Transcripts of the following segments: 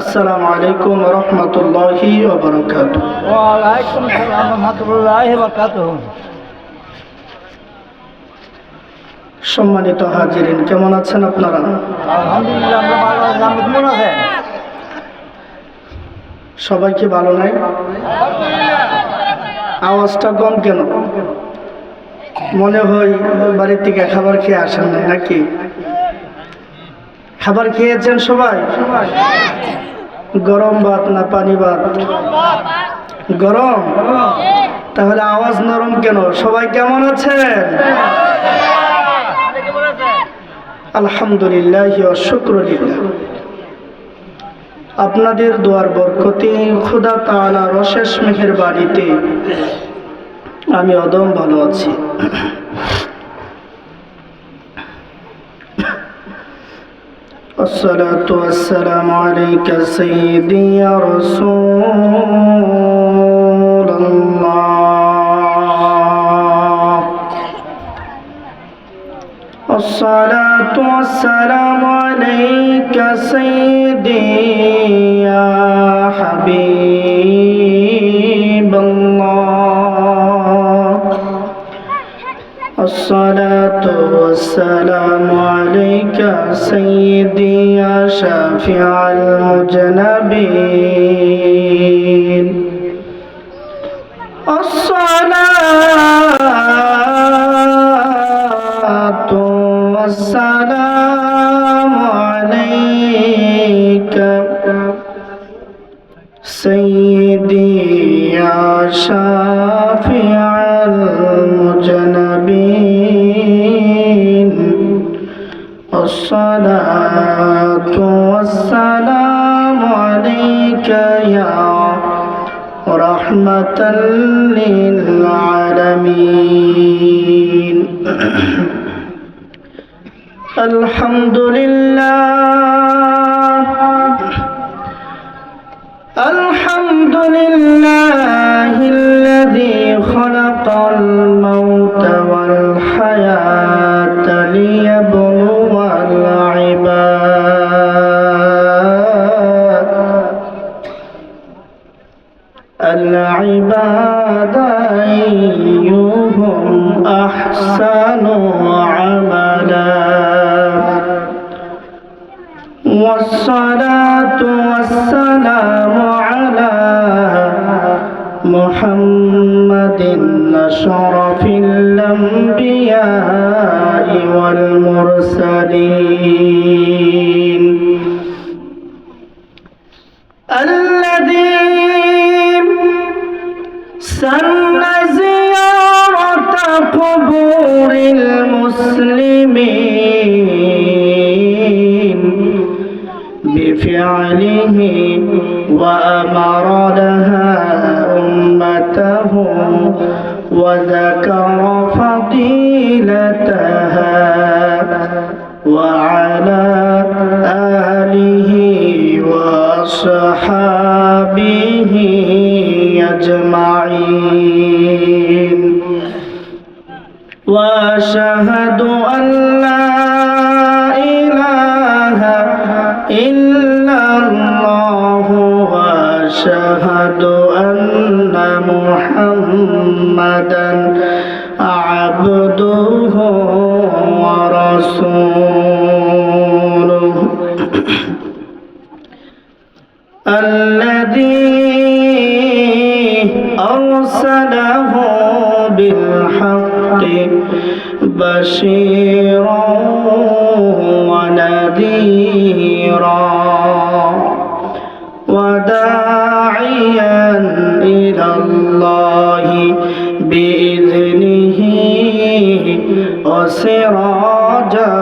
আসসালামু আলাইকুম ওয়া রাহমাতুল্লাহি ওয়া বারাকাতুহু। ওয়া আলাইকুম আসসালাম ওয়া রাহমাতুল্লাহি ওয়া বারাকাতুহু। সম্মানিত হাজিরিন, কেমন আছেন আপনারা? আলহামদুলিল্লাহ, আমরা ভালো আছি। আপনি কেমন আছেন? সবাই কি ভালো নাই? আওয়াজটা কম কেন? মনে হয় বাড়ির থেকে খাবার খেয়ে আসেন নাই নাকি? খাবার খেয়েছেন সবাই? গরম ভাত না পানি ভাত? গরম। তাহলে আওয়াজ নরম কেন? সবাই কেমন আছেন? আলহামদুলিল্লাহ ওয়া শুকরুলিল্লাহ। আপনাদের দোয়ার বরকতে, খোদা তাআলার অশেষ মেহেরবানিতে আমি অদম ভালো আছি। আসসালাতু ওয়াসসালামু আলাইকা সাইয়্যিদি ইয়া রাসূলুল্লাহ। আসসালাতু ওয়াসসালামু আলাইকা সাইয়্যিদি ইয়া হাবিবাল্লাহ। আসসালাতু ওয়াসসালামু আলাইকা সাইয়্যিদি ইয়া শাফিআল মুজনাবিন। আসসালাতু ওয়াসসালামু আলাইকা সাইয়্যিদি ইয়া শাফিআল মুজনাবিন। আসসালাতু ওয়াসসালামু আলাইকা ইয়া রাহমাতাল লিল আলামিন। আলহামদুলিল্লাহ, আলহামদুলিল্লাহিল্লাযী খালাকাল মাউতা ওয়াল হায়াতা লিয়াবলুওয়াল ইবাদ আইয়ুহুম আহসানু আমালা। والصلاة والسلام على محمد أشرف الأنبياء والمرسلين الذي سن زيارة قبور المسلمين بفعله وأمر لها أمته وذكر فضيلتها وعلى آله وصحابه أجمعين. وأشهد أن لا إله إلا الله وأشهد أن محمدا عبده ورسوله الذي أرسله بالحق بشيرا ونذيرا وداعيا إلى الله بإذنه وسراجا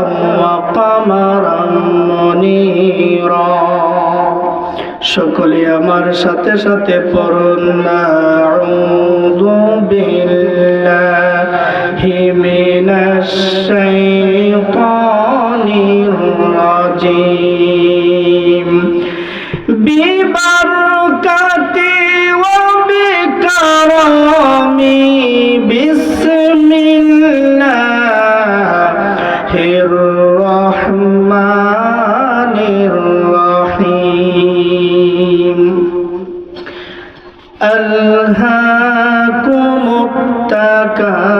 وقمرا منيرا। সকলে আমার সাথে সাথে পড়ুন আউযু বিল্লাহি মিনাশ শাইতানির রাজিম। বিবারকাতি ওয়া বিকারামি বিসমিল্লাহির রহমানির রহিম। ألهاكم التكاثر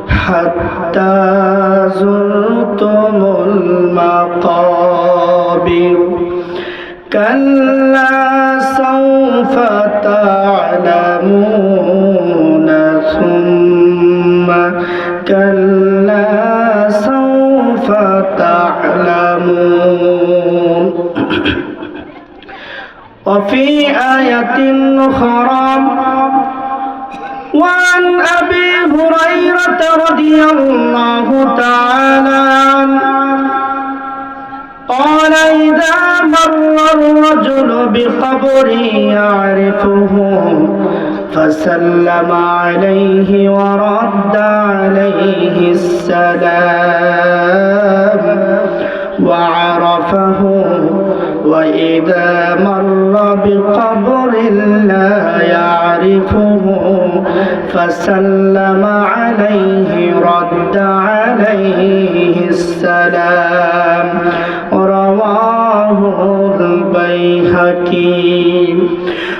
حتى زرتم المقابر كلا سوف تعلمون ثم كلا سوف تعلمون. وفي آية أخرى وعن أبي هريرة رضي الله تعالى عنه قال إذا مر الرجل بقبر يعرفه فسلم عليه ورد عليه السلام وعرفه وإذا مر بقبر لا يعرفه فسلم عليه رد عليه السلام. رواه البيهقي.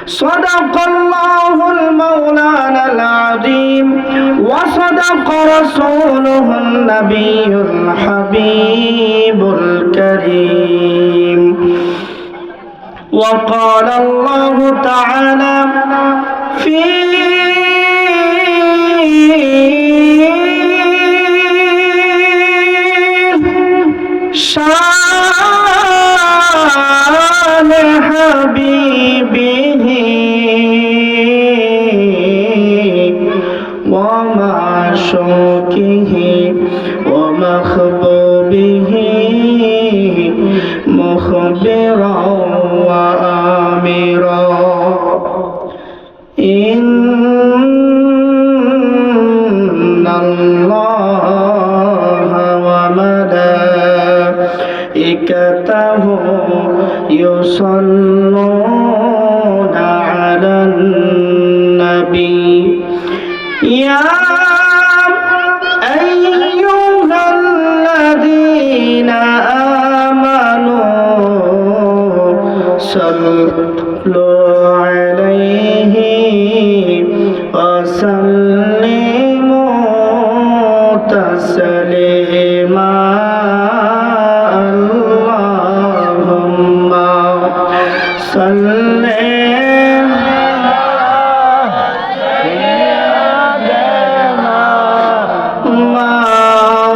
صدق الله المولانا العظيم وصدق رسوله النبي الحبيب الكريم. وقال الله تعالى في شان حبيبه ومعشوقه ومحبوبه مخبرا وآمرا إن الله وملائكته يصلون على النبي يا أيها الذين آمنوا صلوا عليه وسلموا تسليما. اللهم صل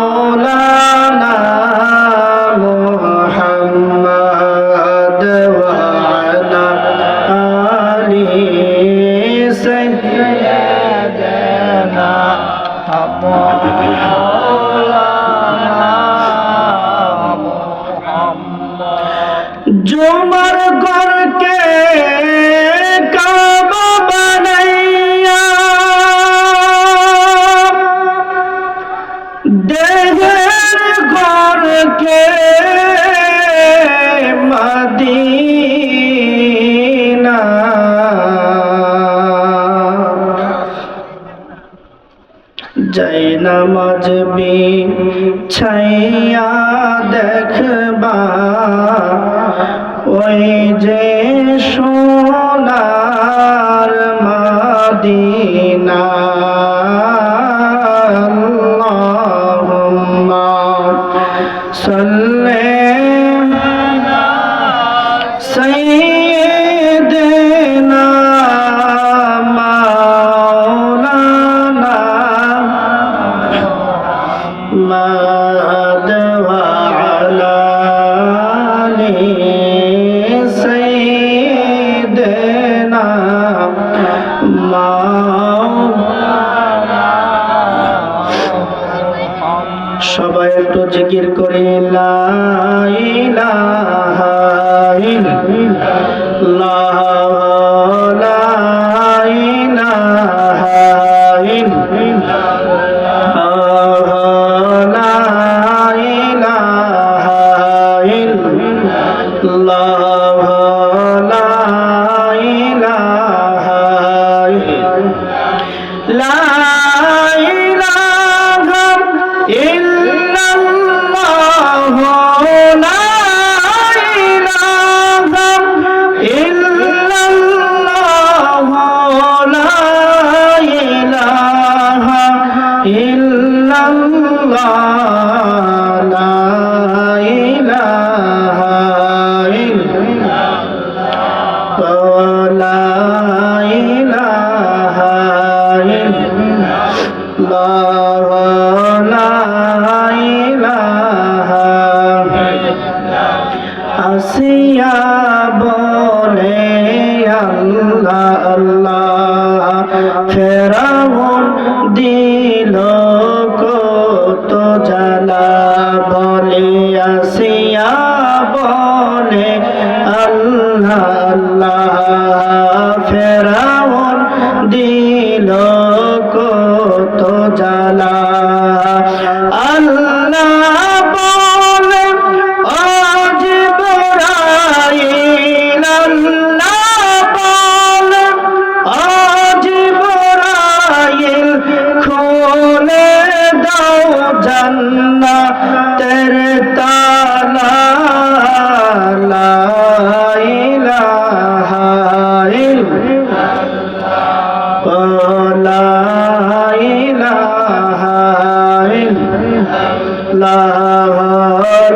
مولانا محمد وعلى آله سيدنا जुमर करके काबा बनैया देहर करके मदीना जय नमाज बिछाइया देखबा ওই যে সোনার মদিনা। আল্লাহুম্মা সাল্লি আলা সাইয়্যিদিনা মাওলানা মুহাম্মদ ওয়া আলা সবাই একটু জিকির করে লা ইলাহা ইল্লাল্লাহ লা ইলাহা ইল্লাল্লাহ লা ইলাহা ইল্লাল্লাহ লা ইলাহা লা ইল্লাল্লাহ আসিয়া বলে আল্লাহ আল্লাহ, ফেরাউন দিল কত জ্বালা, বলে আসিয়া বলে আল্লাহ আল্লাহ, ফেরাউন দিল কত জ্বালা। আল্লাহ বলে ও জিবরাইল, আল্লাহ বলে ও জিবরাইল, খুলে দাও জান্নাতের তালা, লা ইলাহা ইল্লাল্লাহ, লা ইলাহা ইল্লাল্লাহ,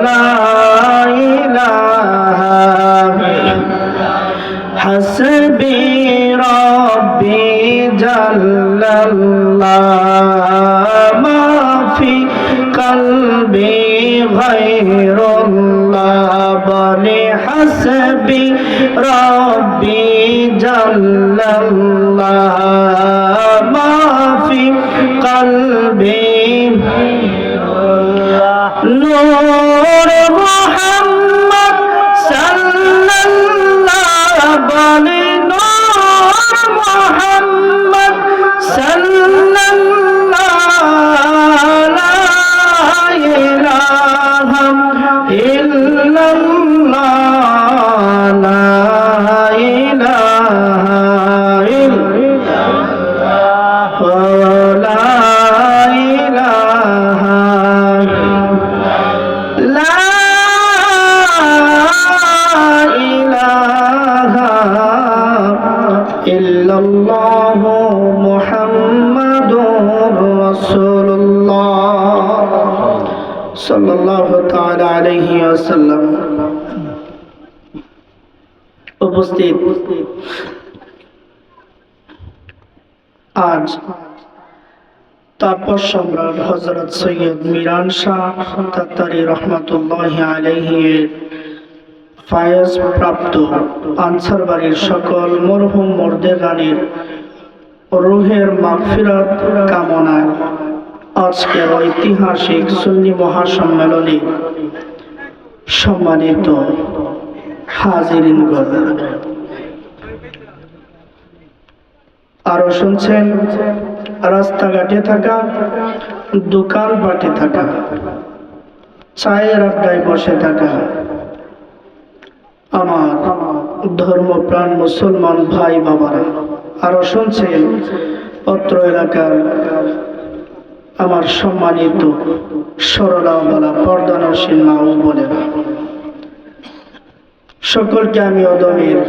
লা ইলাহা হাসবি রব্বি জাল্লাল্লাহ, মা ফি কলবি গায়রুল্লাহ, বলে হাসবি রব্বি জাল্লাল্লাহ, মা ফি কলবি নূর মুহাম্মদ সাল্লাল্লাহ, বলে নূর মুহাম্মদ সাল্লাল্লাহ, লা ইলাহা ইল্লাল্লাহ, লা ইলাহা ইল্লাল্লাহ, লা ইলাহা লা ইলাহা ইল্লাল্লাহ, মুহাম্মাদুর রাসূলুল্লাহ সাল্লাল্লাহু তাআলা আলাইহি ওয়াসাল্লাম। উপস্থিত আজ তাপস সম্রাট হযরত সৈয়দ মিরান শাহ তাতারী রহমাতুল্লাহি আলাইহি এর ফায়েজ প্রাপ্ত আনসার বাড়ির সকল মরহুম মুর্দেগানের রূহের মাগফিরাত কামনায় আজকের ঐতিহাসিক সুন্নি মহাসম্মেলনে সম্মানিত হাজিরিনগণ, আরো শুনছেন রাস্তাঘাটে থাকা, দোকানপাটে থাকা, চায়ের আড্ডায় বসে থাকা আমার ধর্মপ্রাণ মুসলমান ভাই বাবারা, আরো শুনছেন অত্র এলাকার আমার সম্মানিত সরলাওয়ালা পর্দানশীল মা ও বোনেরা, সকলকে আমি অদমের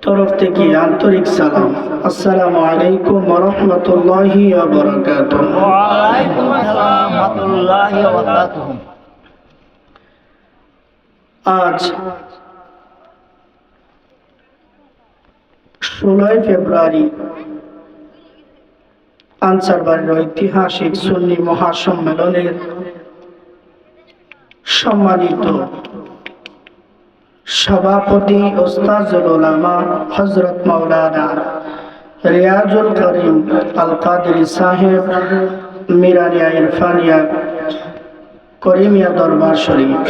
তরফ থেকে আন্তরিক সালাম। আসসালামু আলাইকুম ওয়া রাহমাতুল্লাহি ওয়া বারাকাতুহু। ওয়া আলাইকুম আসসালাম ওয়া রাহমাতুল্লাহি ওয়া বারাকাতুহু। আজ 16 ফেব্রুয়ারি আনসারবাড়ির ঐতিহাসিক সুন্নি মহাসম্মেলনের সম্মানিত সভাপতি ওস্তাজুল উলামা হযরত মাওলানা রিয়াজুল করিম আল কাদেরী সাহেব মিরানিয়া ইরফানিয়া করিমিয়া দরবার শরীফ,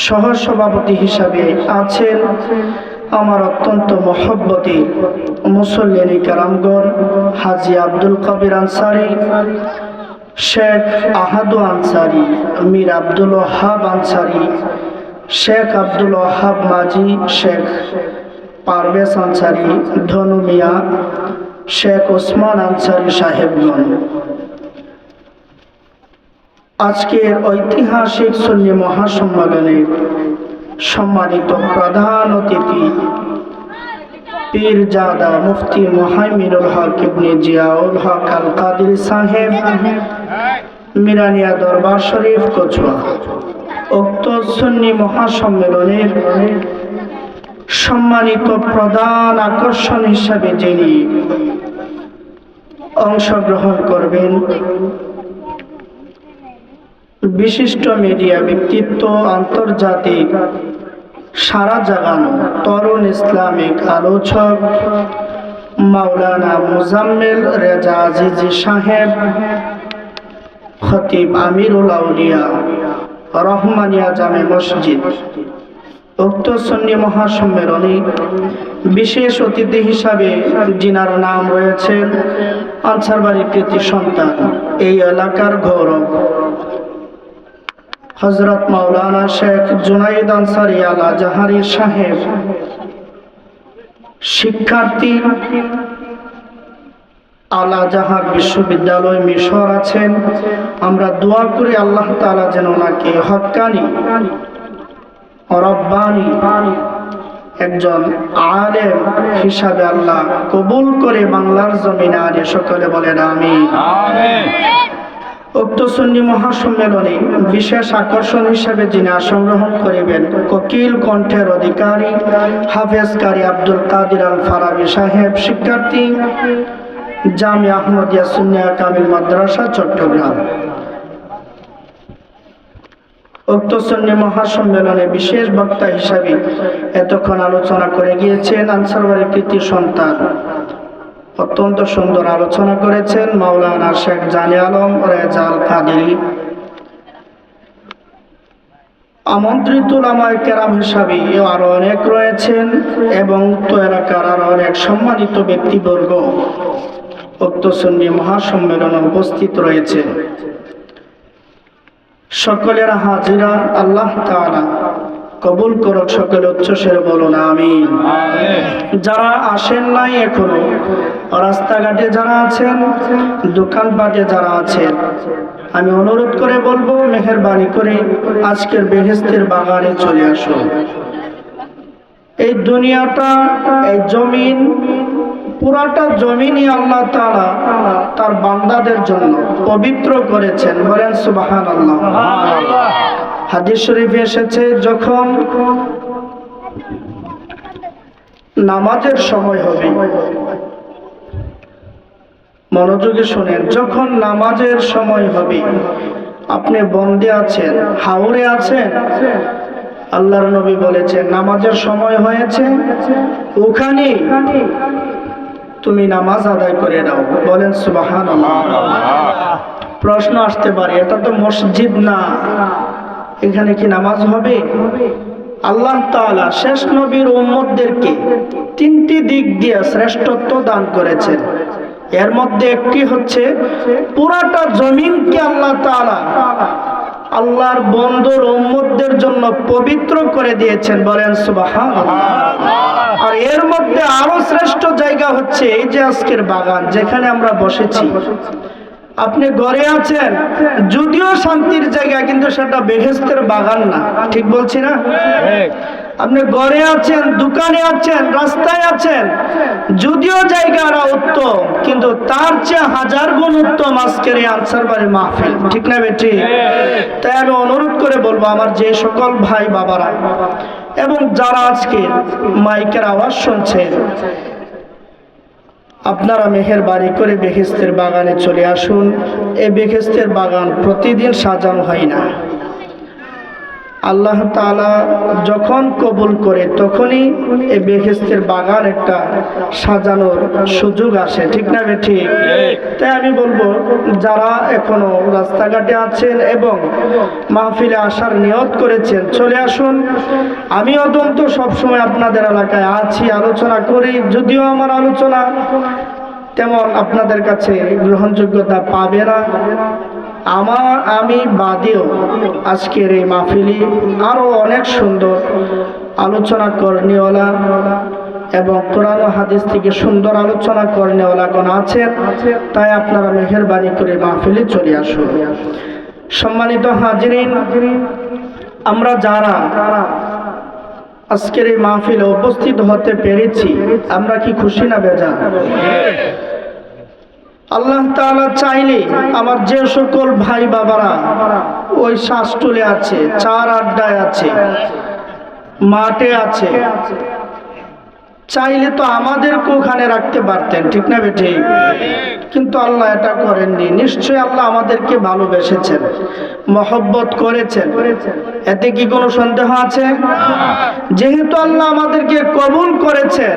সহ সভাপতি হিসাবে আছেন আমার অত্যন্ত মহব্বতী মুসল্লিনী কারামগণ হাজী আব্দুল কবির আনসারী, শেখ আহাদু আনসারী, মীর আব্দুল ওয়াহাব আনসারী, শেখ আব্দুল ওয়াহাব মাঝি, শেখ পারভেজ আনসারী, ধনু মিয়া, শেখ ওসমান আনসারী সাহেবগণ, আজকের ঐতিহাসিক সুন্নি মহাসম্মেলনের সম্মানিত প্রধান অতিথি পীরজাদা মুফতি মুহাইমিনুল হক ইবনে জিয়াউল হক আল কাদেরী সাহেব মিরানিয়া দরবার শরীফ কচুয়া, উক্ত সুন্নি মহাসম্মেলনের সম্মানিত প্রধান আকর্ষণ হিসাবে যিনি অংশগ্রহণ করবেন বিশিষ্ট মিডিয়া ব্যক্তিত্ব, আন্তর্জাতিক সারা জাগানো তরুণ ইসলামিক আলোচক মাওলানা মুজাম্মেল রেজা আজিজি সাহেব, খতিব আমিরুল আউলিয়া রহমানিয়া জামে মসজিদ উক্ত সুন্নি মহাসম্মেলনে বিশেষ অতিথি হিসাবে যিনার নাম রয়েছেন আনসারবাড়ির কৃতি সন্তান, এই এলাকার গৌরব হযরত মাওলানা শেখ জুনাইদ আনসারী আল আজহারী সাহেব, শিক্ষার্থী আল আজহার বিশ্ববিদ্যালয় মিশর আছেন। আমরা দোয়া করি আল্লাহ তাআলা যেন ওনাকে হক্কানি রব্বানি একজন আলেম হিসাবে আল্লাহ কবুল করে বাংলার জমিনে আনে। সকলে বলেন আমিন। উক্ত সুন্নি মহাসম্মেলনে বিশেষ আকর্ষণ হিসেবে যিনি আসন গ্রহণ করিবেন কোকিল কণ্ঠের অধিকারী হাফেজ কারি আব্দুল কাদির আল ফারাবী সাহেব, শিক্ষার্থী জামিয়া আহমদিয়া সুন্নিয়া কামিল মাদ্রাসা চট্টগ্রাম। উক্ত সুন্নি মহাসম্মেলনে বিশেষ বক্তা হিসাবে এতক্ষণ আলোচনা করে গিয়েছেন আনসারবাড়ির কৃতি সন্তান, অত্যন্ত সুন্দর আলোচনা করেছেন মাওলানা শেখ জানে আলম রেজা আল কাদেরী। আমন্ত্রিত উলামায়ে কেরাম হিসাবে আরো অনেক রয়েছেন এবং উক্ত এলাকার আরো অনেক সম্মানিত ব্যক্তিবর্গ উক্ত সুন্নি মহাসম্মেলনে উপস্থিত রয়েছে। সকলের হাজিরা আল্লাহ তাআলা কবুল করুক। সকলে উচ্চস্বরে বলুন আমিন। যারা আসেন নাই এখনো, রাস্তাঘাটে যারা আছেন, দোকানপাটে যারা আছেন, আমি অনুরোধ করে বলবো মেহেরবানি করে আজকের বেহেশতের বাগানে চলে আসুন। এই দুনিয়াটা, এই জমিন, পুরাটা জমিনই আল্লাহ তাআলা তার বান্দাদের জন্য পবিত্র করেছেন। বলেন সুবহানাল্লাহ। হাদিস শরীফে এসেছে যখন নামাজের সময় হবে, মনোযোগে শুনেন, যখন নামাজের সময় হবে, আপনি বন্দে আছেন, হাওরে আছেন, আল্লাহর নবী বলেছেন নামাজের সময় হয়েছে, ওখানে তুমি নামাজ আদায় করে দাও। বলেন সুবহানাল্লাহ। প্রশ্ন আসতে পারে, এটা তো মসজিদ না, এখানে কি নামাজ হবে? আল্লাহ তাআলা শেষ নবীর উম্মতদেরকে তিনটি দিক দিয়ে শ্রেষ্ঠত্ব দান করেছেন। এর মধ্যে একটি হচ্ছে পুরাটা জমিনকে আল্লাহ তাআলা আল্লাহর বন্ধুর উম্মতদের জন্য পবিত্র করে দিয়েছেন। বলেন সুবহানাল্লাহ। আর এর মধ্যে আরো শ্রেষ্ঠ জায়গা হচ্ছে এই যে আজকের বাগান যেখানে আমরা বসেছি। আপনি ঘরে আছেন, যদিও শান্তির জায়গা, কিন্তু সেটা বেহেশতের বাগান না। ঠিক বলছি না? আপনি ঘরে আছেন, দোকানে আছেন, রাস্তায় আছেন, যদিও জায়গাটা উত্তম, কিন্তু তার চেয়ে হাজার গুণ উত্তম আজকের এই আনসারবাড়ির মাহফিল। ঠিক না বেটি? তাই আমি অনুরোধ করে বলবো আমার যে সকল ভাই বাবারা এবং যারা আজকে মাইকের আওয়াজ শুনছেন, আপনারা মেহেরবানি করে বেহেশতের বাগানে চলে আসুন। এই বেহেশতের বাগান প্রতিদিন সাজানো হয় না, আল্লাহ তাআলা যখন কবুল করে তখনই এই বেহেশতের বাগান একটা সাজানোর সুযোগ আসে। ঠিক না বেঠি? তাই আমি বলবো যারা এখনো রাস্তাঘাটে আছেন এবং মাহফিলে আসার নিয়ত করেছেন, চলে আসুন। আমি অদন্ত সবসময় আপনাদের এলাকায় আছি, আলোচনা করি, যদিও আমার আলোচনা তেমন আপনাদের কাছে গ্রহণযোগ্যতা পাবে না। আমি বাদেও আজকের এই মাহফিলে আরো অনেক সুন্দর আলোচনা করনেওয়ালা এবং কোরআন ও হাদিস থেকে সুন্দর আলোচনা করনেওয়ালা কোন আছেন, তাই আপনারা মেহেরবানি করে মাহফিলে চলে আসুন। সম্মানিত হাজিরিন, আমরা যারা আজকের এই মাহফিলে উপস্থিত হতে পেরেছি, আমরা কি খুশি না বেজার? আল্লাহ তাআলা চাইলে আমার যে সকল ভাই বাবারা ওই শ্বাসটুলে আছে, চার আড্ডায় আছে, মাঠে আছে, চাইলে তো আমাদেরকে ওখানে রাখতে পারতেন, ঠিক না বেঠিক? কিন্তু আল্লাহ এটা করেননি। নিশ্চয়ই আল্লাহ আমাদেরকে ভালোবেসেছেন, মহব্বত করেছেন, এতে কি কোনো সন্দেহ আছে? যেহেতু আল্লাহ আমাদেরকে কবুল করেছেন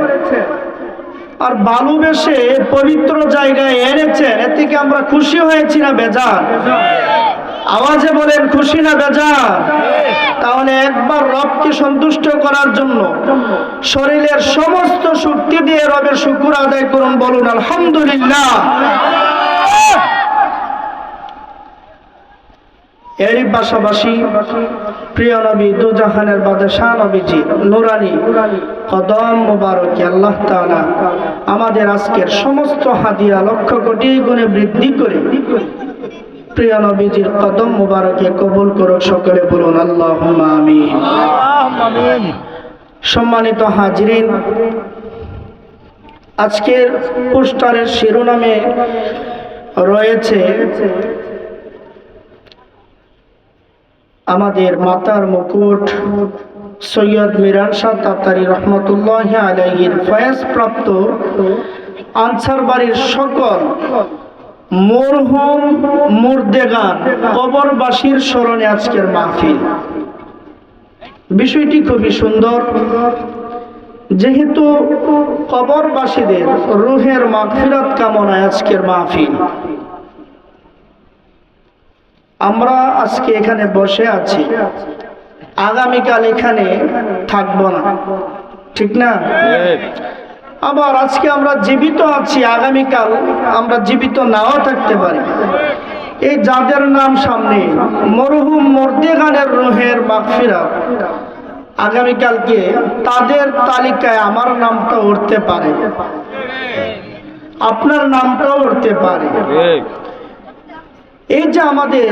আর ভালোবেসে পবিত্র জায়গায় এনেছেন, এতে কি আমরা খুশি হয়েছি না বেজার? আওয়াজে বলেন, খুশি না বেজার? তাহলে একবার রবকে সন্তুষ্ট করার জন্য শরীরের সমস্ত শক্তি দিয়ে রবের শুকর আদায় করুন, বলুন আলহামদুলিল্লাহ। এরই পাশাপাশি প্রিয় নবী দুজাহানের বাদশাহ নবীজি নুরানি কদম মোবারকে আল্লাহ তাআলা আমাদের আজকের সমস্ত হাদিয়া লক্ষ কোটি গুণে বৃদ্ধি করে প্রিয় নবীজির কদম মোবারকে কবুল করুক, সকলে বলুন আল্লাহুম্মা আমিন। সম্মানিত হাজিরিন, আজকের পোস্টারের শিরোনামে রয়েছে আমাদের মাতার মুকুট সৈয়দ মিরান শাহ তাতারী রহমতুল্লাহি আলাইহির ফয়েজ প্রাপ্ত আনসার বাড়ির সকল মরহুম মুর্দেগান কবরবাসীর স্মরণে আজকের মাহফিল। বিষয়টি খুবই সুন্দর, যেহেতু কবরবাসীদের রুহের মাগফিরাত কামনায় আজকের মাহফিল। আমরা আজকে এখানে বসে আছি, আগামীকাল এখানে থাকবো না, ঠিক না? আবার আজকে আমরা জীবিত আছি, আগামীকাল আমরা জীবিত নাও থাকতে পারি। এই যাদের নাম সামনে মরহুম মুর্দেগানের রুহের মাগফিরাত, আগামীকালকে তাদের তালিকায় আমার নামটা উঠতে পারে, আপনার নামটাও উঠতে পারে। এই যে আমাদের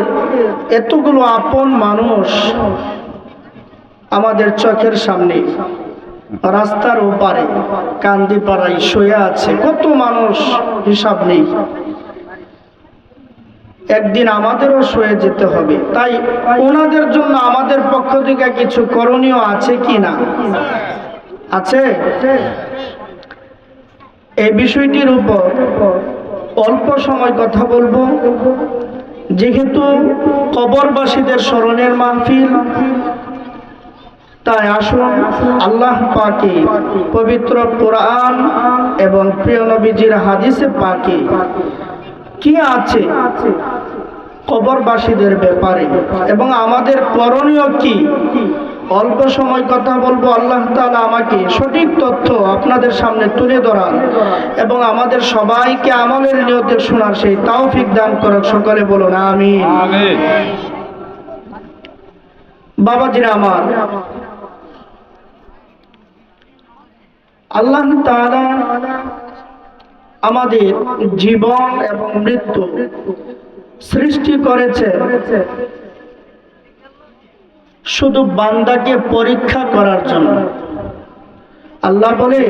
এতগুলো আপন মানুষ আমাদের চোখের সামনে, রাস্তার ওপারে কান্দিপাড়ায় শুয়ে আছে, কত মানুষ হিসাব নেই। একদিন আমাদেরও শুয়ে যেতে হবে, তাই ওনাদের জন্য আমাদের পক্ষ থেকে কিছু করণীয় আছে কি না? আছে। এই বিষয়টির উপর অল্প সময় কথা বলবো, যেহেতু কবরবাসীদের স্মরণের মাহফিল। তাই আসুন আল্লাহ পাকে পবিত্র কোরআন এবং প্রিয় নবীজির হাদিসে পাকে কি আছে কবরবাসীদের ব্যাপারে এবং আমাদের করণীয় কি, অল্প সময় কথা বলবো। আল্লাহ তাআলা আমাকে সঠিক তথ্য আপনাদের সামনে তুলে ধরার এবং আমাদের সবাইকে আমলের নিয়তে শোনার সেই তৌফিক দান করুক, সকলে বলুন আমিন। বাবাজিরা আমার, আল্লাহ তাআলা আমাদের জীবন এবং মৃত্যু সৃষ্টি করেছে শুধু বান্দাকে পরীক্ষা করার জন্য। আল্লাহ বলে,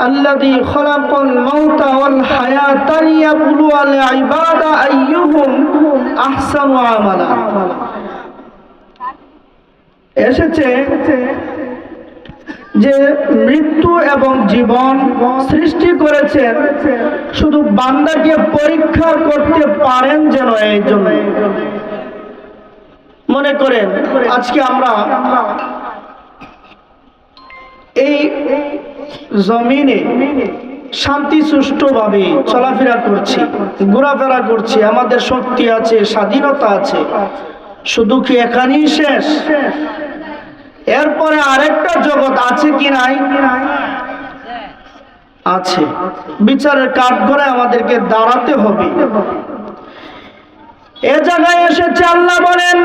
আল্লাযী খালাকাল মাউতা ওয়াল হায়াতা লিয়াবলুয়াল ইবাদা আইয়ুহুম আহসানু আমালা। এসেছে যে মৃত্যু এবং জীবন সৃষ্টি করেছেন শুধু বান্দাকে পরীক্ষা করতে পারেন যেন। এই জন্য মনে করেন আজকে আমরা এই জমিনে শান্তি সুষ্ঠুভাবে চলাফেরা করছি, ঘোরাফেরা করছি, আমাদের শক্তি আছে, স্বাধীনতা আছে, শুধু কি এখানেই শেষ? এরপরে আরেকটা জগৎ আছে কি নাই? আছে। বিচারের কাঠগড়ে আমাদেরকে দাঁড়াতে হবে। এ জায়গায় এসেছে আল্লাহ বলেন,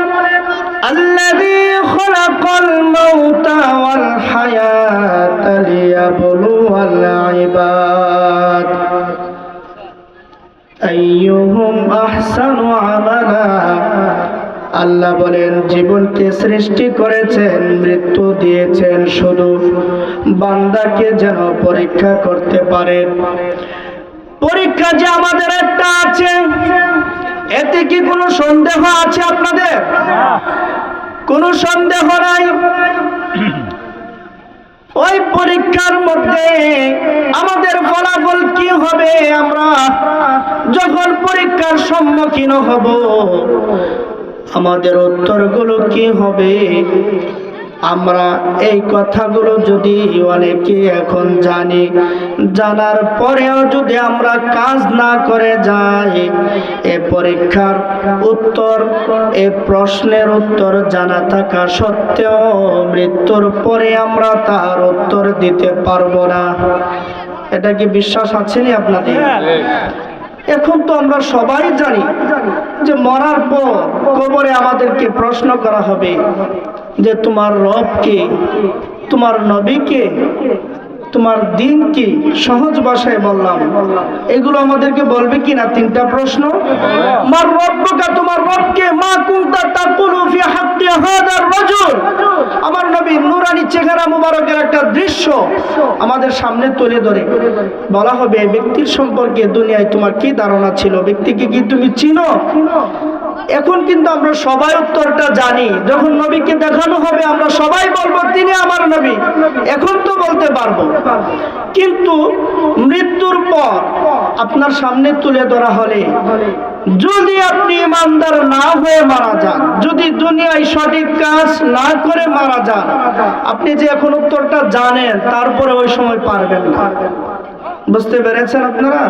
আল্লাযী খালাকাল মাউতা ওয়াল হায়াতা লিয়াবলুয়াল ইবাদ আইয়ুহুম আহসানু আমালা। আল্লাহ বলেন, জীবনকে সৃষ্টি করেছেন, মৃত্যু দিয়েছেন শুধু বান্দাকে যেন পরীক্ষা করতে পারেন। পরীক্ষা যে আমাদের একটা আছে, এতে কি কোনো সন্দেহ আছে আপনাদের? কোনো সন্দেহ নাই। ওই পরীক্ষার মধ্যে আমাদের ফলাফল কি হবে, আমরা যখন পরীক্ষার সম্মুখীন হব আমাদের উত্তরগুলো কি হবে, আমরা এই কথাগুলো যদি অনেকে এখন জানি, জানার পরেও যদি আমরা কাজ না করে যাই, এ পরীক্ষার উত্তর, এ প্রশ্নের উত্তর জানা থাকা সত্ত্বেও মৃত্যুর পরে আমরা তার উত্তর দিতে পারবো না। এটা কি বিশ্বাস আছে নি আপনাদের? এখন তো আমরা সবাই জানি যে মরার পর কবরে আমাদেরকে প্রশ্ন করা হবে যে তোমার রব কে, তোমার নবী কে, তোমার দিন কি। সহজ ভাষায় বললাম, এগুলো আমাদেরকে বলবে কিনা? তিনটা প্রশ্ন। মার রব্বুকা, তোমার রবকে, মা কুনতা তাকুলু ফি হাক্কি হাদার রাজুল। আমার নবী নূরানি চেহারা মুবারকের একটা দৃশ্য আমাদের সামনে তুলে ধরে বলা হবে এই ব্যক্তির সম্পর্কে দুনিয়ায় তোমার কি ধারণা ছিল, ব্যক্তিকে কি তুমি চিনো? এখন কিন্তু আমরা সবাই উত্তরটা জানি। যখন নবীকে দেখানো হবে আমরা সবাই বলবো তিনি আমার নবী, এখন তো বলতে পারবো। কিন্তু মৃত্যুর পর আপনার সামনে তুলে ধরা হলে যদি আপনি ইমানদার না হয়ে মারা যান, যদি দুনিয়ায় সঠিক কাজ না করে মারা যান, আপনি যে এখন উত্তরটা জানেন তারপরে ওই সময় পারবেন না। বুঝতে পেরেছেন আপনারা?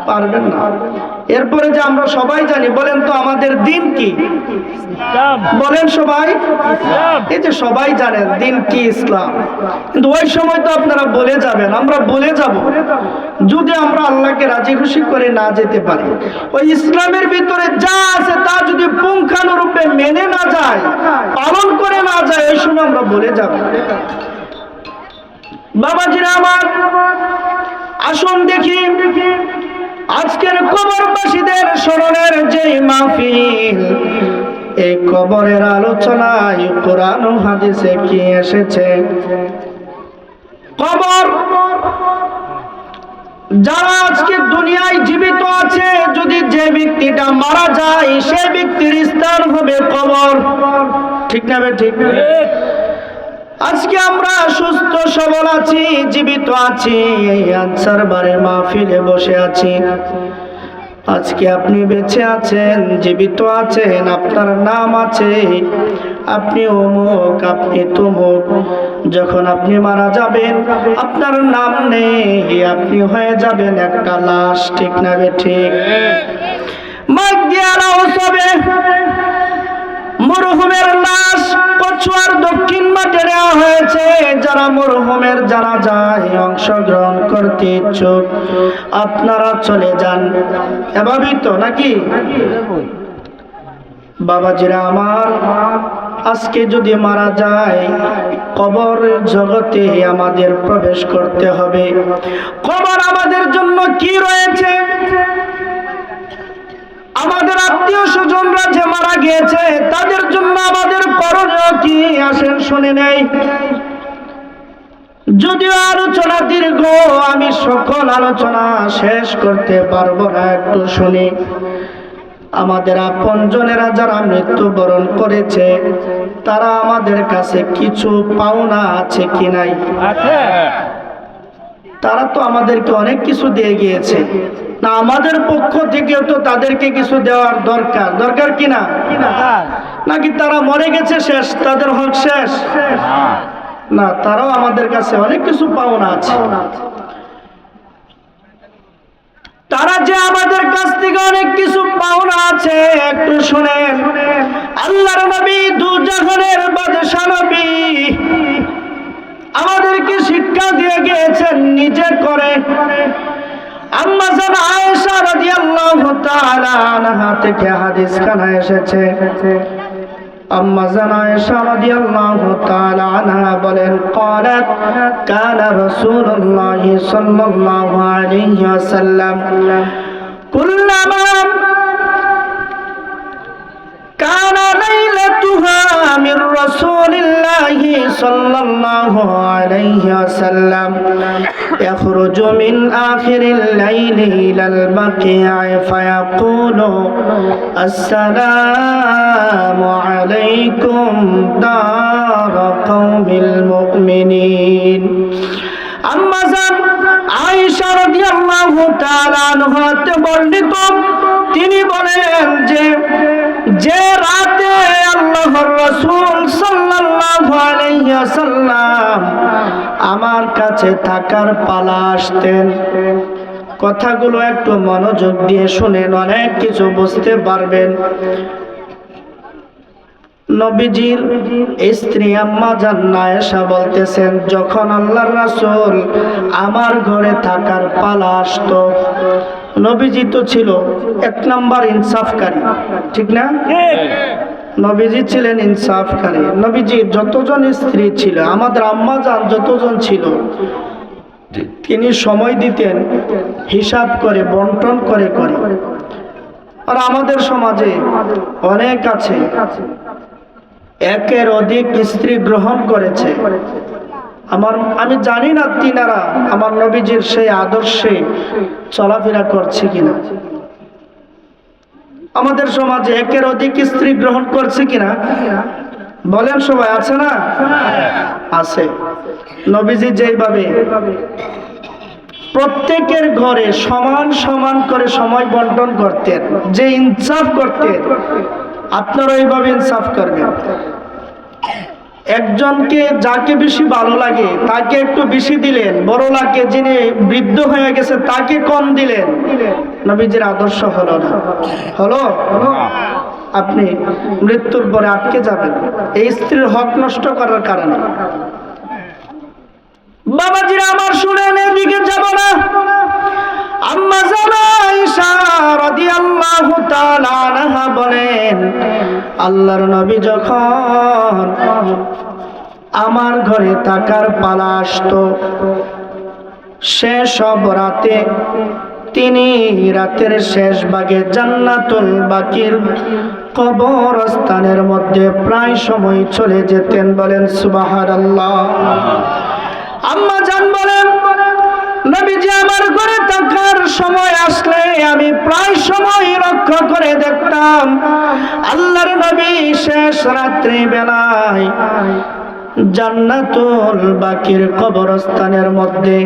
পারবেন না। এরপরে যে আমরা সবাই জানি, বলেন তো আমাদের দিন কি? বলেন সবাই। এই যে সবাই জানেন দিন কি, ইসলাম। কিন্তু ওই সময় তো আপনারা বলে যাবেন, আমরা বলে যাব, যদি আমরা আল্লাহকে রাজি খুশি করে না যেতে পারি, ওই ইসলামের ভিতরে যা আছে তা যদি পুঙ্খানুরূপে মেনে না যায়, পালন করে না যায়, ওই সময় আমরা বলে যাব। বাবাজিরা আমার, আসুন দেখি আজকের কবরবাসীদের স্মরণের যে মাহফিল, এই কবরের আলোচনায় কোরআন ও হাদিসে কি এসেছে। কবর, যারা আজকে দুনিয়ায় জীবিত আছে, যদি যে ব্যক্তিটা মারা যায় সে ব্যক্তির স্থান হবে কবর। ঠিক না? ঠিক। আজকে আমরা সুস্থ সবল আছি, জীবিত আছি, এই আনসার বারের মাহফিলে বসে আছি। আজকে আপনি বেঁচে আছেন, জীবিত আছেন, আপনার নাম আছে, আপনি অমুক, আপনি তমুক। যখন আপনি মারা যাবেন আপনার নাম নেই, আপনি হয়ে যাবেন একটা লাশ। ঠিক না? ঠিক। মরহুমের লাশ কচুয়ার দক্ষিণ মাঠে নেওয়া হয়েছে। যারা মরহুমের জানাজায় অংশগ্রহণ করতে ইচ্ছুক আপনারা চলে যান। এভাবেই তো নাকি? বাবাজিরা আমার, আজকে যদি মারা যায় কবর জগতে আমাদের প্রবেশ করতে হবে। কবর আমাদের জন্য কি রয়েছে? আমাদের আত্মীয় স্বজনরা যে মারা গিয়েছে তাদের জন্য আমাদের করণীয় কি, আসেন শুনে নেই। যদিও আলোচনা দীর্ঘ, আমি সকল আলোচনা শেষ করতে পারবো না, একটু শুনি। আমাদের আপনজনেরা যারা মৃত্যুবরণ করেছে তারা আমাদের কাছে কিছু পাওনা আছে কি নাই? তারা তো আমাদেরকে অনেক কিছু দিয়ে গিয়েছে না, আমাদের পক্ষ থেকেও তো তাদেরকে কিছু দেওয়ার দরকার। দরকার কি না? নাকি তারা মরে গেছে শেষ, তাদের হক শেষ? না, তারাও আমাদের কাছে অনেক কিছু পাওনা আছে। তারা যে আমাদের কাছ থেকে অনেক কিছু পাওনা আছে, একটু শুনেন। আল্লাহর নবী, দুজাহানের বাদশা নবী, আমাদেরকে শিক্ষা দিয়ে গিয়েছেন নিজে করে। আম্মা জান আয়েশা রাদিয়াল্লাহু তাআলা আনহা থেকে হাদিস খানা এসেছে। আম্মা জান আয়েশা রাদিয়াল্লাহু তাআলা আনহা বলেন, قالت كان رسول الله صلى الله عليه وسلم كلما كان ليلتها من رسول الله صلى الله عليه وسلم يخرج من آخر الليل إلى البقيع فيقول السلام عليكم دار قوم المؤمنين। আম্মাজান আয়েশা রাদিয়াল্লাহু তাআলা আনহাতে বর্ণিত, তিনি বলেন যে রাতে আল্লাহর রাসূল সাল্লাল্লাহু আলাইহি ওয়াসাল্লাম আমার কাছে থাকার পালা আসতেন। কথাগুলো একটু মনোযোগ দিয়ে শুনেন, অনেক কিছু বুঝতে পারবেন। নবীজির স্ত্রী আম্মা জান আয়েশা বলতেছেন, যখন আল্লাহর রাসূল আমার ঘরে থাকার পালা আসতো, নবীজি তো ছিল এক নাম্বার ইনসাফকারী, ঠিক না? নবীজি ছিলেন ইনসাফকারী। নবীজির যতজন স্ত্রী ছিল, আমাদের আম্মা জান যতজন ছিল, তিনি সময় দিতেন হিসাব করে, বন্টন করে করে। আর আমাদের সমাজে অনেক আছে একের অধিক স্ত্রী গ্রহণ করেছে। আমি জানি না তিনারা আমার নবীজির সেই আদর্শে চলাফেরা করছে কিনা। আমাদের সমাজে একের অধিক স্ত্রী গ্রহণ করছে কিনা বলেন সবাই, আছে না? আছে। নবীজি যেইভাবে প্রত্যেকের ঘরে সমান সমান করে সময় বন্টন করতেন, যে ইনসাফ করতেন, আপনারা এইভাবে ইনসাফ করবেন। একজনকে যাকে বেশি ভালো লাগে তাকে একটু বেশি দিলেন, বড় লাগে যিনি বৃদ্ধ হয়ে গেছে তাকে কম দিলেন। নবীজির আদর্শ হলো না, হলো? আপনি মৃত্যুর পরে আটকে যাবেন এই স্ত্রীর হক নষ্ট করার কারণে। বাবাজিরা আমার শুনেন, এদিকে যাব না। আম্মা জান আয়েশা রাদিয়াল্লাহু তাআলা আনহা বলেন, আল্লাহর নবী যখন আমার ঘরে থাকার পালা আসতো, শেষ রাতে তিনি রাতের শেষ ভাগে জান্নাতুল বাকির কবরস্থানের মধ্যে প্রায় সময় চলে যেতেন। বলেন সুবহানাল্লাহ। আম্মা জান বলেন, নবীজি আমার ঘরে থাকার সময় আসলে আমি প্রায় সময় লক্ষ্য করে দেখতাম আল্লাহর নবী শেষ রাত্রি বেলায় জান্নাতুল বাকির কবরস্থানের মধ্যে।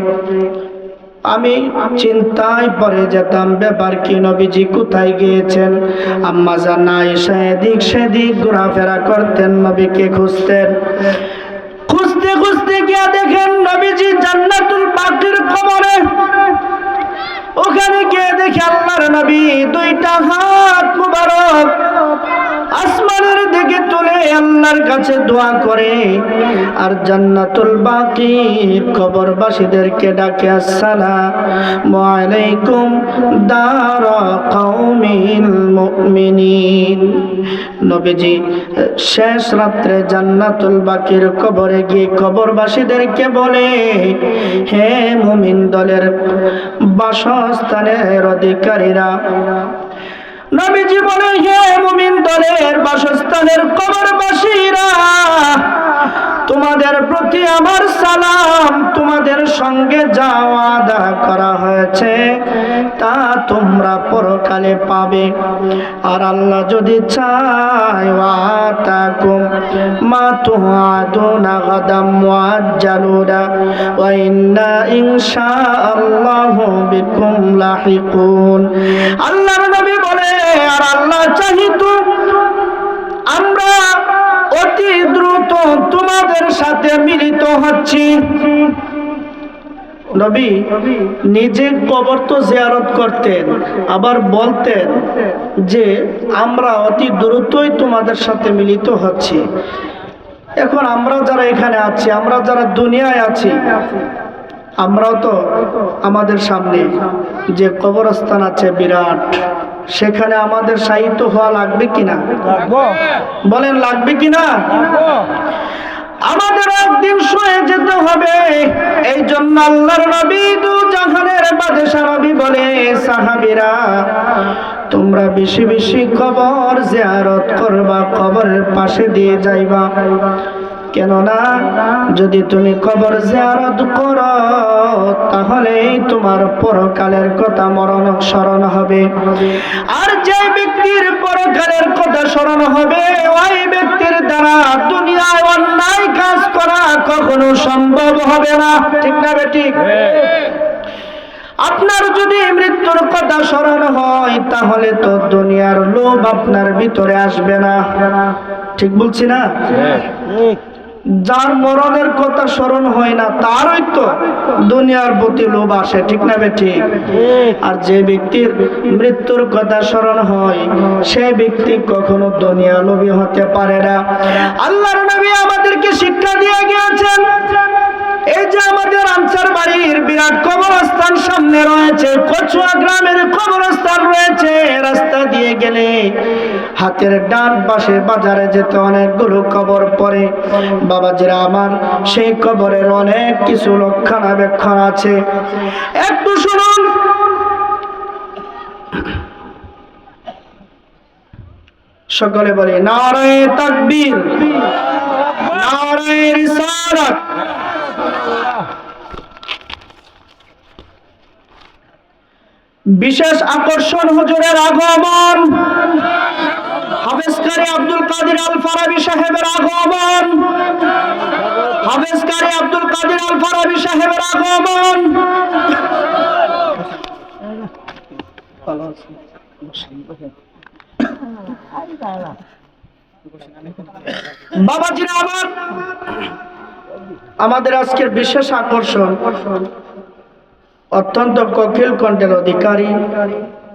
আমি চিন্তায় পড়ে যেতাম, ব্যাপার কি, নবীজি কোথায় গিয়েছেন? আম্মা জান আয়েশা এদিক সেদিক ঘোরাফেরা করতেন, নবীকে খুঁজতেন। খুঁজতে খুঁজতে গিয়ে দেখেন নবীজি জান্নাতুল বাকির কবরে। ওখানে গিয়ে দেখে আল্লাহর নবী দুইটা হাত মুবারক আসমানের দিকে তুলে আল্লাহর কাছে দোয়া করে আর জান্নাতুল বাকির কবরবাসীদেরকে ডাকে, আসসালামু আলাইকুম দারা কওমিল মুমিনিন। নবীজি শেষ রাত্রে জান্নাতুল বাকির কবরে গিয়ে কবরবাসীদেরকে বলে, হে মুমিন দলের বাসস্থানের অধিকারীরা। নবীজি বলে, হে মুমিন দলের বাসস্থানের কবরবাসীরা, তোমাদের প্রতি আমার সালাম। তোমাদের সঙ্গে যা ওয়াদা করা হয়েছে তা তোমরা পরকালে পাবে। আর আল্লাহ যদি চায়, ওয়াতাকুম মা তুআদুনা গাদাম মুআজ্জালুনা ওয়া ইন্না ইনশাআল্লাহু বিকুম লাহিকুন। আল্লাহর নবী বলে, আর আল্লাহ চাহিতো আমরা অতি দ্রুত তোমাদের সাথে মিলিত হচ্ছি। নবী নিজে কবর তো জিয়ারত করতেন, আবার বলতেন যে আমরা অতি দ্রুতই তোমাদের সাথে মিলিত হচ্ছি। এখন আমরা যারা এখানে আছি, আমরা যারা দুনিয়ায় আছি, আমরাও তো আমাদের সামনে যে কবরস্থান আছে বিরাট, সেখানে আমাদের সাহিত্য হওয়া লাগবে কিনা বলেন, লাগবে কিনা? আমাদের একদিন শুয়ে যেতে হবে। এই জন্য আল্লাহর নবী দু জাহানের বাদশা নবী বলে, সাহাবীরা তোমরা বেশি বেশি কবর জিয়ারত করবা, কবরের পাশে দিয়ে যাইবা। কেননা যদি তুমি কবর জিয়ারত করো তাহলে তোমার পরকালের কথা মরণ স্মরণ হবে। আর যে ব্যক্তির পরকালের কথা স্মরণ হবে ওই ব্যক্তির দ্বারা দুনিয়ায় অন্যায় কাজ করা কখনো কখনো সম্ভব হবে না। ঠিক না বেঠিক? আপনার যদি মৃত্যুর কথা স্মরণ হয় তাহলে তো দুনিয়ার লোভ আপনার ভিতরে আসবে না। ঠিক বলছি না? যার মরণের কথা স্মরণ হয় না তারই তো দুনিয়ার প্রতি লোভ আসে। ঠিক না বেঠিক? আর যে ব্যক্তির মৃত্যুর কথা স্মরণ হয় সেই ব্যক্তি কখনো দুনিয়া লোভী হতে পারে না। আল্লাহর নবী আমাদেরকে শিক্ষা দিয়ে গিয়েছেন, এই যে আমাদের আনসার বাড়ির বিরাট কবরস্থান সামনে রয়েছে, কচুয়া গ্রামের কবরস্থান রয়েছে, রাস্তা দিয়ে গেলে হাতের ডান পাশে বাজারে যেতে অনেকগুলো কবর পড়ে। বাবাজিরা আমার, সেই কবরের অনেক কিছু রক্ষণাবেক্ষণ আছে। একটু শুনুন, সকলে বলে নারায়ে তাকবীর, নারায়ে রিসালাত। বিশেষ আকর্ষণ হুজুরের আগমন, হাফেজ কারি আব্দুল কাদের আল ফারাবী সাহেবের আগমন, হাফেজ কারি আব্দুল কাদের আল ফারাবী সাহেবের আগমন। বাবাজিরা আমার, আমাদের আজকের বিশেষ আকর্ষণ অত্যন্ত কোকিল কণ্ঠের অধিকারী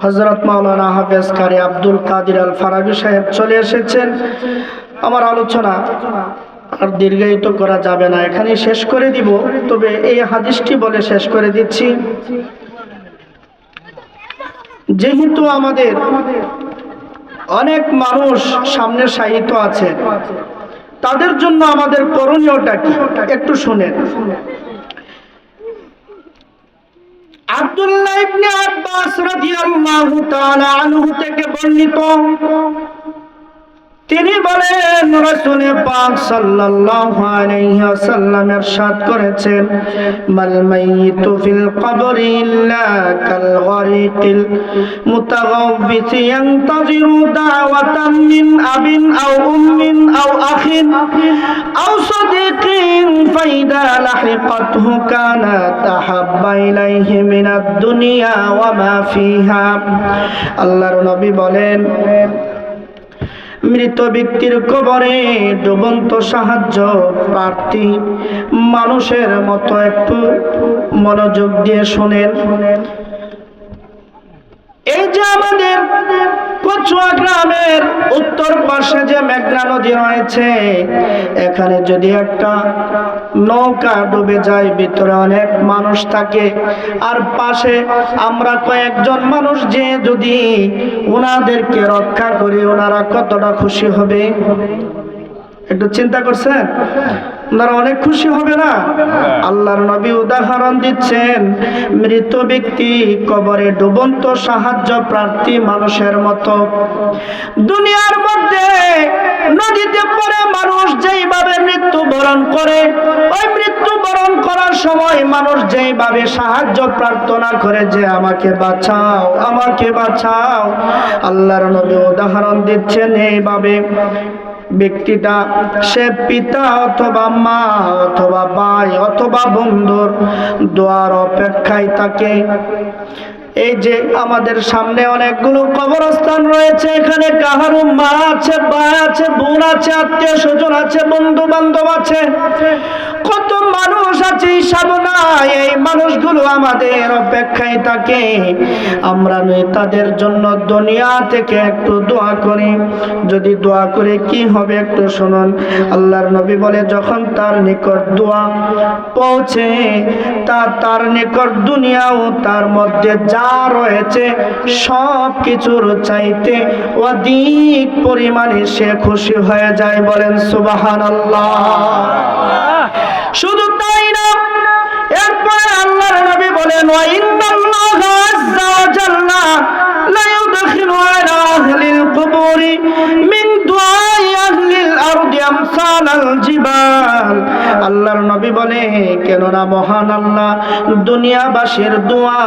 হযরত মাওলানা হাফেজ কারি আব্দুল কাদের আল ফারাবী সাহেব চলে এসেছেন। আমার আলোচনা আর দীর্ঘায়িত করা যাবে না, এখানেই শেষ করে দিব। তবে এই হাদিসটি বলে শেষ করে দিচ্ছি, যেহেতু আমাদের অনেক মানুষ সামনে শায়িত আছে, তাদের জন্য আমাদের করণীয়টা কি একটু শুনেন। আব্দুল্লাহ ইবনে আব্বাস রাদিয়াল্লাহু তাআলা আনহু থেকে বর্ণিত, তিনি বলেন রাসূল পাক সাল্লাল্লাহু আলাইহি ওয়াসাল্লাম ইরশাদ করেছেন, মাল মাইয়িতু ফিল কবরি ইল্লা কাল গরিকিল মুতাগাওবিস ইয়ানতাজিরু দাওয়াতান মিন আবিন আও উম্মিন আও আখিন আও সাদিকিন ফাইদা লাহিকাতহু কানা তাহাব্বা ইলাইহি মিনাদ দুনিয়া ওয়া মা ফিহা। আল্লাহর নবী বলেন, মৃত ব্যক্তির কবরে ডুবন্ত সাহায্য প্রার্থী মানুষের মতো একটু মনোযোগ দিয়ে শোনেন। এই যে আমাদের কচুয়া গ্রামের উত্তর পাশে যে মেঘনা নদী রয়েছে, এখানে যদি একটা নৌকা ডুবে যায়, ভিতরে অনেক মানুষ থাকে, আর পাশে আমরা কয়েকজন মানুষ যে যদি ওনাদেরকে রক্ষা করি, ওনারা কতটা খুশি হবে একটু চিন্তা করছেন? ওনারা অনেক খুশি হবে না? আল্লাহর নবী উদাহরণ দিচ্ছেন, মৃত ব্যক্তি কবরে ডুবন্ত সাহায্য প্রার্থী মানুষের মতো। দুনিয়ার মধ্যে নদীতে পড়ে মানুষ যেইভাবে মৃত্যুবরণ করে, ওই মৃত্যুবরণ করার সময় মানুষ যেইভাবে সাহায্য প্রার্থনা করে যে আমাকে বাঁচাও, আমাকে বাঁচাও, আল্লাহর নবী উদাহরণ দিচ্ছেন এইভাবে ব্যক্তিটা সে পিতা অথবা মা অথবা ভাই অথবা বন্ধুর দোয়ার অপেক্ষায় থাকে। এই যে আমাদের সামনে অনেকগুলো কবরস্থান রয়েছে, এখানে কাহারও মা আছে, ভাই আছে, বোন আছে, আত্মীয় স্বজন আছে, বন্ধু বান্ধব আছে, কত মানুষ আছে হিসাব নাই। এই মানুষগুলো আমাদের অপেক্ষায় থাকে, আমরা নই তাদের জন্য দুনিয়া থেকে একটু দোয়া করি। যদি দোয়া করে কি হবে একটু শুনুন। আল্লাহর নবী বলে, যখন তার নিকট দোয়া পৌঁছে তার নিকট দুনিয়া ও তার মধ্যে যা রয়েছে সব কিছুর চাইতে অধিক পরিমাণে সে খুশি হয়ে যায়। বলেন সুবহানাল্লাহ। শুধু তাই না, এরপরে আল্লাহর নবী বলেন, ওয়া ইন্নাল্লাহা আযজা ওয়া জাল্লা লা ইউদখিলু আলা আহলিল কুবুরি মিন দুআই আহলিল আরদি আমসালাল জিবাল। আল্লাহর নবী বলে, কেননা মহান আল্লাহ দুনিয়াবাসীর দোয়া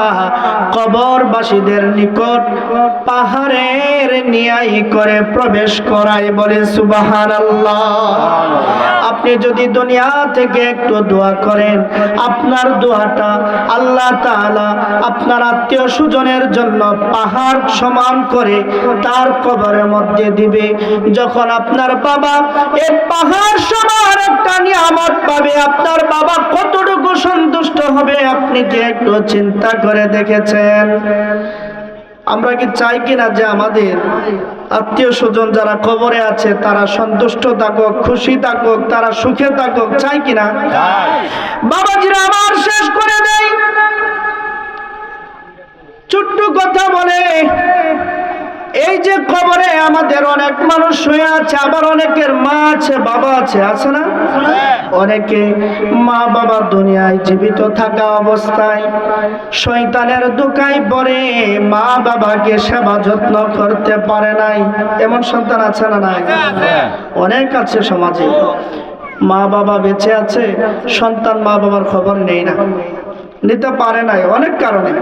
কবরবাসীদের নিকট পাহাড়ের ন্যায় করে প্রবেশ করায়। বলে সুবহানাল্লাহ। আপনি যদি দুনিয়া থেকে একটু দোয়া করেন, আপনার দোয়াটা আল্লাহ তাআলা আপনার আত্মীয় স্বজনের জন্য পাহাড় সমান করে তার কবরের মধ্যে দিবে। যখন আপনার বাবা এই পাহাড় সমান একটা নিয়ামত পাবে, আপনার বাবা কতটুকু সন্তুষ্ট হবে আপনি কি একটু চিন্তা করে দেখেছেন? আমরা কি চাই কিনা যে আমাদের আত্মীয় স্বজন যারা কবরে আছে তারা সন্তুষ্ট থাকুক, খুশি থাকুক, তারা সুখে থাকুক? চাই কিনা? বাবাজিরা আমার শেষ করে দেয় ছোট্ট কথা বলে, এই যে কবরে আমাদের অনেক মানুষ শুয়ে আছে, আবার অনেকের মা আছে, বাবা আছে, আছে না? অনেকে মা বাবা দুনিয়ায় জীবিত থাকা অবস্থায় শয়তানের ধোঁকায় পড়ে মা বাবাকে সেবা যত্ন করতে পারে নাই, এমন সন্তান আছে না? নাই? অনেক আছে সমাজে। মা বাবা বেঁচে আছে, সন্তান মা বাবার খবর নেই না, নিতে পারে নাই অনেক কারণে।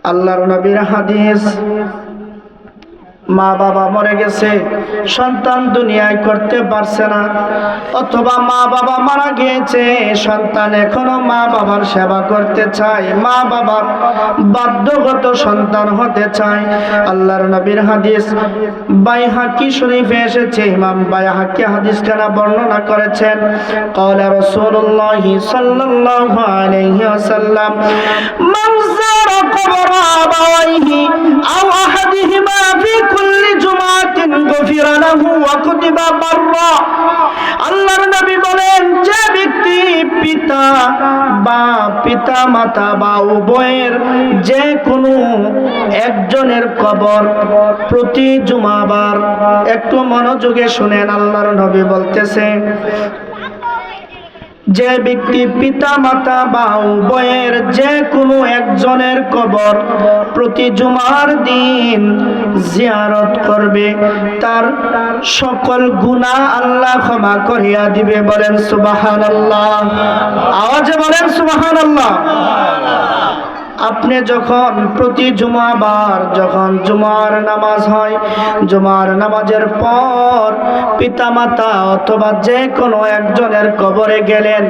আল্লাহর নবীর হাদিস, মা বাবা মরে গেছে, সন্তান দুনিয়ায় করতে পারছে না, অথবা মা বাবা মারা গিয়েছে, সন্তান এখনো মা বাবার সেবা করতে চায়, মা বাবার বাধ্যগত সন্তান হতে চায়। আল্লাহর নবীর হাদিস বাইহাকি শরীফে এসেছে, ইমাম বাইহাকি হাদিসখানা বর্ণনা করেছেন। ক্বালা রাসূলুল্লাহি সাল্লাল্লাহু আলাইহি ওয়াসাল্লাম, মান যারা কবরা আবাওয়াইহি আও আহাদিহিমা ফি কুল্লি জুমাতিন গফিরা লাহু ওয়া কুতিবা বাররা। আল্লাহর নবী বলেন, যে ব্যক্তি পিতা মাতা বা উভয়ের যে কোনো একজনের কবর প্রতি জুমাবার, একটু মনোযোগে শুনেন, আল্লাহর নবী বলতেছে, যে ব্যক্তি পিতা মাতা বা উভয়ের যে কোনো একজনের কবর প্রতি জুমার দিন জিয়ারত করবে, তার সকল গুনাহ আল্লাহ ক্ষমা করিয়া দিবে। বলেন সুবহানাল্লাহ, আওয়াজে বলেন সুবহানাল্লাহ। আপনি যখন প্রতি জুমাবার যখন জুমার নামাজ হয়, জুমার নামাজের পর পিতামাতা অথবা যে কোনো একজনের কবরে গেলেন,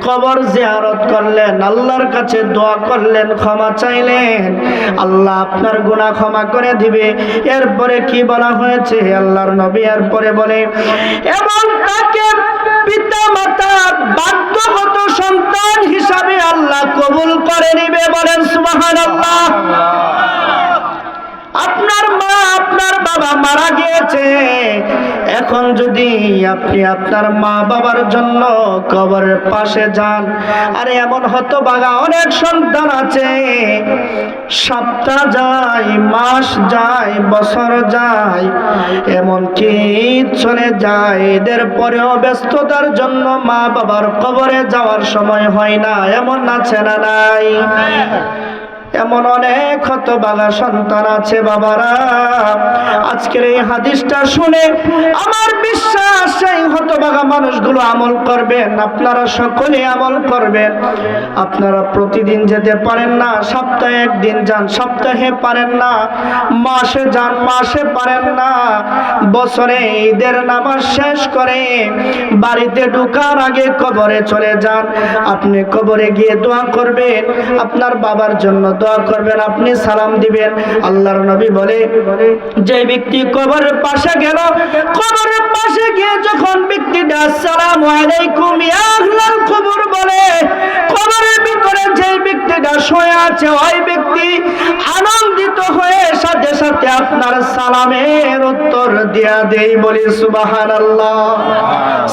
কবর জিয়ারত করলেন, আল্লাহর কাছে দোয়া করলেন, ক্ষমা চাইলেন, আল্লাহ আপনার গুনাহ ক্ষমা করে দিবে। এরপরে কি বলা হয়েছে? আল্লাহর নবী এরপরে বলে, এবং তাকে পিতামাতা বাধ্যগত সন্তান হিসাবে আল্লাহ কবুল করে নিবে। বলেন সুবহানাল্লাহ। আপনার মা আপনার বাবা মারা গিয়েছে, এখন যদি আপনি আপনার মা বাবার জন্য কবরের পাশে যান, আরে এমন হতভাগা অনেক সন্তান আছে, সপ্তাহ যায়, মাস যায়, বছর যায়, এমনকি চলে যায়, এদের পরেও ব্যস্ততার জন্য মা বাবার কবরে যাওয়ার সময় হয় না, এমন আছে না নাই? এমন অনেক হতভাগা সন্তান আছে। বাবারা, আজকের এই হাদিসটা শুনে আমার বিশ্বাস সেই হতভাগা মানুষগুলো আমল করবেন, আপনারা সকলে আমল করবেন। আপনারা প্রতিদিন যেতে পারেন না, সপ্তাহে একদিন যান, সপ্তাহে পারেন না, মাসে যান, মাসে পারেন না, বছরে ঈদের নামাজ শেষ করে বাড়িতে ঢোকার আগে কবরে চলে যান। আপনি কবরে গিয়ে দোয়া করবেন, আপনার বাবার জন্য দোয়া করবেন, আপনি সালাম দিবেন। আল্লাহর নবী বলে, যে ব্যক্তি কবরের পাশে গেল, কবরের পাশে গিয়ে যখন ব্যক্তিটা আসসালামু আলাইকুম ইয়া আহলাল কবর বলে, কবরের ভিতরে যে ব্যক্তিটা শুয়ে আছে ওই ব্যক্তি আনন্দিত হয়ে সাথে সাথে আপনার সালামের উত্তর দিয়া দেই। বলি সুবহানাল্লাহ।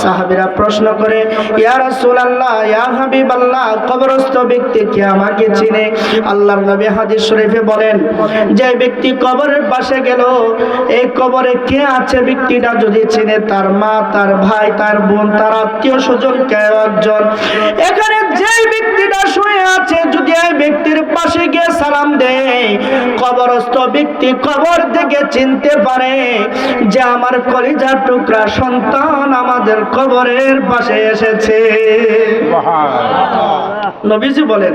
সাহাবীরা প্রশ্ন করে, ইয়া রাসূলুল্লাহ, ইয়া হাবিবাল্লাহ, কবরস্থ ব্যক্তি কি আমাকে চিনে? আল্লাহর নবী হাদিস শরীফে বলেন, যে ব্যক্তি কবরের পাশে গেল, এই কবরে কে আছে ব্যক্তিটা যদি চিনে, তার মা, তার ভাই, তার বোন, তার আত্মীয় স্বজন কেউ একজন, এখানে যে ব্যক্তিটা শুয়ে আছে যদি এই ব্যক্তির পাশে গিয়ে সালাম দেয়, কবরস্থ ব্যক্তি কবর থেকে চিনতে পারে যে আমার কলিজার টুকরা সন্তান আমাদের কবরের পাশে এসেছে। নবীজি বলেন,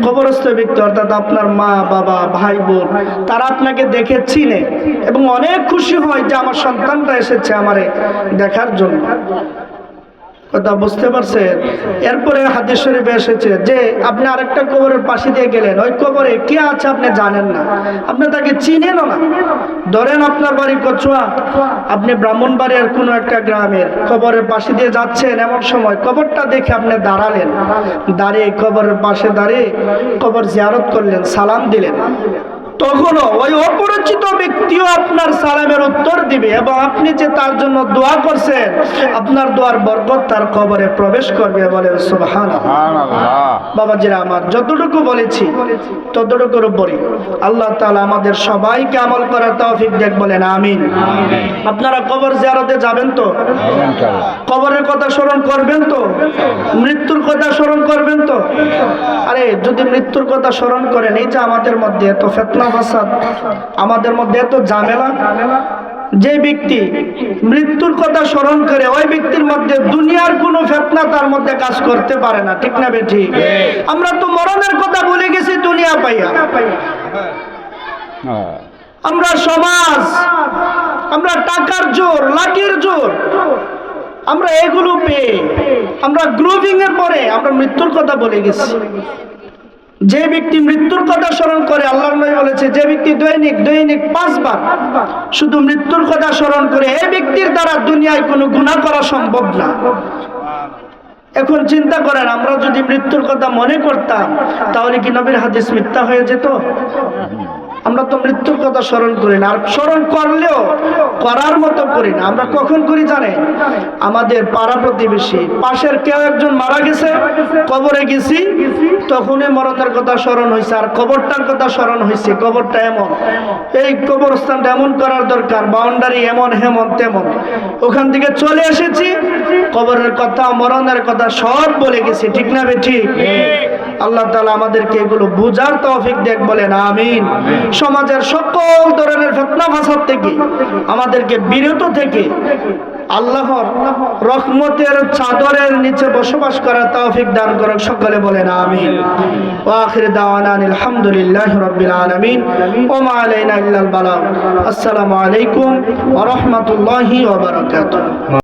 কবরস্থ ব্যক্তি অর্থাৎ আপনার মা বাবা ভাই বোন, তারা আপনাকে দেখে চিনে এবং অনেক খুশি হয় যে আমার সন্তানটা এসেছে আমারে দেখার জন্য। কথা বুঝতে পারছেন? এরপরে হাদিস শরীফে এসেছে যে আপনি আরেকটা কবরের পাশে দিয়ে গেলেন, ওই কবরে কে আছে আপনি জানেন না, আপনি তাকে চিনেনও না। ধরেন আপনার বাড়ি কচুয়া, আপনি ব্রাহ্মণবাড়িয়ার কোনো একটা গ্রামের কবরের পাশে দিয়ে যাচ্ছেন, এমন সময় কবরটা দেখে আপনি দাঁড়ালেন, দাঁড়িয়ে কবরের পাশে দাঁড়িয়ে কবর জিয়ারত করলেন, সালাম দিলেন, তখনও ওই অপরিচিত ব্যক্তিও আপনার সালামের উত্তর দিবে এবং আপনি যে তার জন্য দোয়া করছেন, আপনার দোয়ার বরকত তার কবরে প্রবেশ করবে। বলেন সুবহানাল্লাহ। বাবাজিরা আমার, যতটুকু বলেছি ততটুকুর উপরে আল্লাহ তাআলা আমাদের সবাইকে আমল করার তৌফিক দেখ। বলেন আমিন। আপনারা কবর জিয়ারতে যাবেন তো? কবরের কথা স্মরণ করবেন তো? মৃত্যুর কথা স্মরণ করবেন তো? আরে যদি মৃত্যুর কথা স্মরণ করেন, এই যে আমাদের মধ্যে এত ফিতনা ফাসাদ, আমাদের মধ্যে এত ঝামেলা, যে ব্যক্তি মৃত্যুর কথা স্মরণ করে ওই ব্যক্তির মধ্যে দুনিয়ার কোনো ফিতনা তার মধ্যে কাজ করতে পারে না। ঠিক না বেঠিক? আমরা তো মরণের কথা ভুলে গেছি দুনিয়া পাইয়া। আমরা সমাজ, আমরা টাকার জোর, লাঠির জোর, আমরা এগুলো পেয়ে আমরা গ্রুপিং এর পরে আমরা মৃত্যুর কথা বলে গেছি। যে ব্যক্তি মৃত্যুর কথা স্মরণ করে, আল্লাহর নবী বলেছে যে ব্যক্তি দৈনিক 5 বার শুধু মৃত্যুর কথা স্মরণ করে, এই ব্যক্তির দ্বারা দুনিয়ায় কোনো গুনাহ করা সম্ভব না। এখন চিন্তা করেন, আমরা যদি মৃত্যুর কথা মনে করতাম তাহলে কি নবীর হাদিস মিথ্যা হয়ে যেত? আমরা তো মৃত্যুর কথা স্মরণ করি না, আর স্মরণ করলেও করার মতো করি না। আমরা কখন করি জানেন? আমাদের পাড়া প্রতিবেশী পাশের কেউ একজন মারা গেছে, কবরে গেছি, তখনই মরণের কথা স্মরণ হয়েছে, আর কবরটার কথা স্মরণ হয়েছে। কবরটা এমন, এই কবরস্থানটা এমন করার দরকার, বাউন্ডারি এমন হেমন তেমন, ওখান থেকে চলে এসেছি, কবরের কথা মরণের কথা সব বলে গেছি। ঠিক না ঠিক? আল্লাহ তাআলা আমাদেরকে এগুলো বুঝার তৌফিক দেখ। বলেন আমিন। সমাজের সকল ধরনের ফিতনা ফাসাদ থেকে আমাদেরকে বিরত থেকে আল্লাহর রহমতের চাদরের নিচে বসবাস করার তৌফিক দান করুক সকলে। বলেন আমিন। ওয়া আখির দাওয়ানা আলহামদুলিল্লাহি রাব্বিল আলামিন ওয়া মা আলাইনা ইল্লাল বালাগ। আসসালামু আলাইকুম ওয়া রাহমাতুল্লাহি ওয়া বারাকাতুহু।